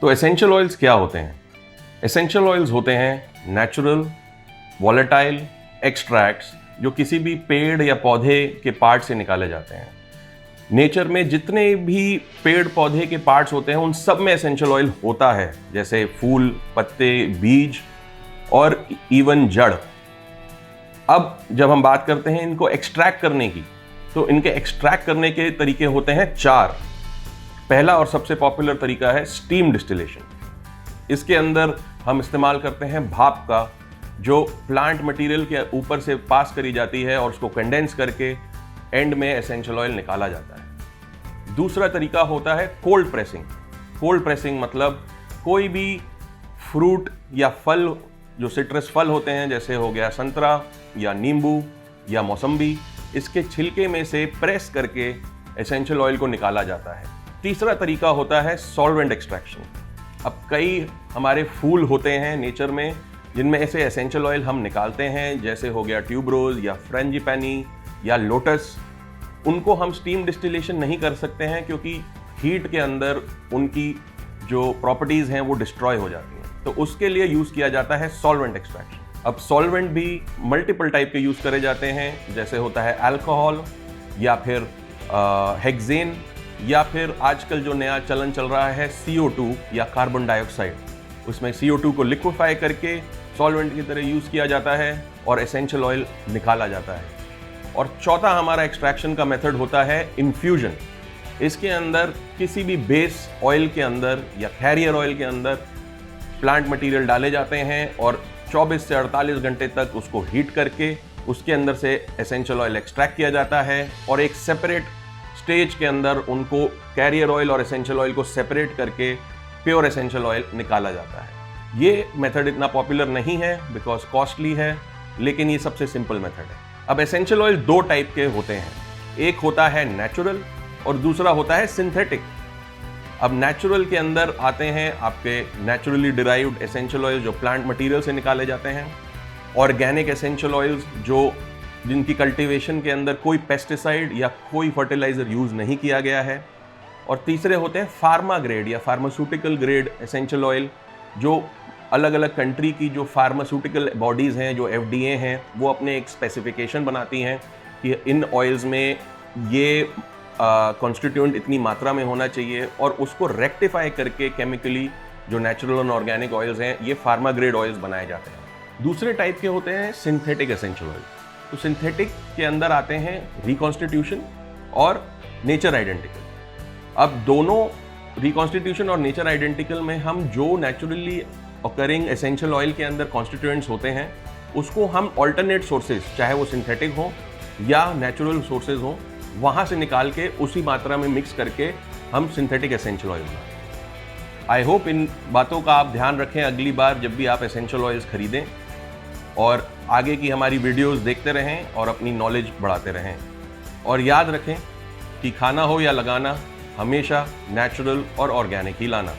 तो essential oils क्या होते हैं? एसेंशियल ऑयल्स होते हैं नेचुरल वॉलेटाइल एक्सट्रैक्ट्स जो किसी भी पेड़ या पौधे के पार्ट से निकाले जाते हैं। नेचर में जितने भी पेड़ पौधे के पार्ट्स होते हैं उन सब में एसेंशियल ऑयल होता है, जैसे फूल, पत्ते, बीज और इवन जड़। अब जब हम बात करते हैं इनको एक्सट्रैक्ट करने की, तो इनके एक्सट्रैक्ट करने के तरीके होते हैं 4। पहला और सबसे पॉपुलर तरीका है स्टीम डिस्टिलेशन। इसके अंदर हम इस्तेमाल करते हैं भाप का, जो प्लांट मटेरियल के ऊपर से पास करी जाती है और उसको कंडेंस करके एंड में एसेंशियल ऑयल निकाला जाता है। दूसरा तरीका होता है कोल्ड प्रेसिंग। कोल्ड प्रेसिंग मतलब कोई भी फ्रूट या फल, जो सिट्रस फल होते हैं, जैसे हो गया संतरा या नींबू या मौसम्बी, इसके छिलके में से प्रेस करके एसेंशियल ऑयल को निकाला जाता है। तीसरा तरीका होता है सॉल्वेंट एक्सट्रैक्शन। अब कई हमारे फूल होते हैं नेचर में जिनमें ऐसे एसेंशियल ऑयल हम निकालते हैं, जैसे हो गया ट्यूबरोज या फ्रेंजीपेनी या लोटस। उनको हम स्टीम डिस्टिलेशन नहीं कर सकते हैं क्योंकि हीट के अंदर उनकी जो प्रॉपर्टीज़ हैं वो डिस्ट्रॉय हो जाती हैं, तो उसके लिए यूज़ किया जाता है सॉल्वेंट एक्सट्रैक्शन। अब सॉल्वेंट भी मल्टीपल टाइप के यूज़ करे जाते हैं, जैसे होता है अल्कोहल या फिर हेक्सेन, या फिर आजकल जो नया चलन चल रहा है CO2 या कार्बन डाइऑक्साइड। उसमें CO2 को लिक्विफाई करके सॉल्वेंट की तरह यूज़ किया जाता है और एसेंशियल ऑयल निकाला जाता है। और चौथा हमारा एक्सट्रैक्शन का मेथड होता है इन्फ्यूजन। इसके अंदर किसी भी बेस ऑयल के अंदर या कैरियर ऑयल के अंदर प्लांट मटेरियल डाले जाते हैं और 24 से 48 घंटे तक उसको हीट करके उसके अंदर से एसेंशियल ऑयल एक्सट्रैक्ट किया जाता है और एक सेपरेट स्टेज के अंदर उनको कैरियर ऑयल और एसेंशियल ऑयल को सेपरेट करके प्योर एसेंशियल ऑयल निकाला जाता है। ये मेथड इतना पॉपुलर नहीं है बिकॉज कॉस्टली है, लेकिन ये सबसे सिंपल मेथड है। अब एसेंशियल ऑयल 2 टाइप के होते हैं, एक होता है नेचुरल और दूसरा होता है सिंथेटिक। अब नेचुरल के अंदर आते हैं आपके नेचुरली डिराइव्ड एसेंशियल ऑयल जो प्लांट मटेरियल से निकाले जाते हैं, ऑर्गेनिक एसेंशियल ऑयल्स जो जिनकी कल्टीवेशन के अंदर कोई पेस्टिसाइड या कोई फर्टिलाइजर यूज़ नहीं किया गया है, और तीसरे होते हैं फार्मा ग्रेड या फार्मास्यूटिकल ग्रेड एसेंशियल ऑयल, जो अलग अलग कंट्री की जो फार्मास्यूटिकल बॉडीज़ हैं, जो FDA हैं, वो अपने एक स्पेसिफिकेशन बनाती हैं कि इन ऑयल्स में ये कॉन्स्टिट्यूएंट इतनी मात्रा में होना चाहिए, और उसको रेक्टिफाई करके केमिकली जो नेचुरल और ऑर्गेनिक ऑयल्स हैं ये फार्मा ग्रेड ऑयल्स बनाए जाते हैं। दूसरे टाइप के होते हैं सिंथेटिक एसेंशियल ऑयल। तो सिंथेटिक के अंदर आते हैं रिकॉन्स्टिट्यूशन और नेचर आइडेंटिकल। अब दोनों रिकॉन्स्टिट्यूशन और नेचर आइडेंटिकल में हम जो नेचुरली ऑकरिंग एसेंशियल ऑयल के अंदर कॉन्स्टिट्यूएंट्स होते हैं उसको हम ऑल्टरनेट सोर्सेज, चाहे वो सिंथेटिक हो या नेचुरल सोर्सेज हो, वहाँ से निकाल के उसी मात्रा में मिक्स करके हम सिंथेटिक एसेंशियल ऑयल बनाते हैं। आई होप इन बातों का आप ध्यान रखें अगली बार जब भी आप एसेंशियल ऑयल्स खरीदें, और आगे की हमारी वीडियोस देखते रहें और अपनी नॉलेज बढ़ाते रहें। और याद रखें कि खाना हो या लगाना, हमेशा नेचुरल और ऑर्गेनिक ही लाना।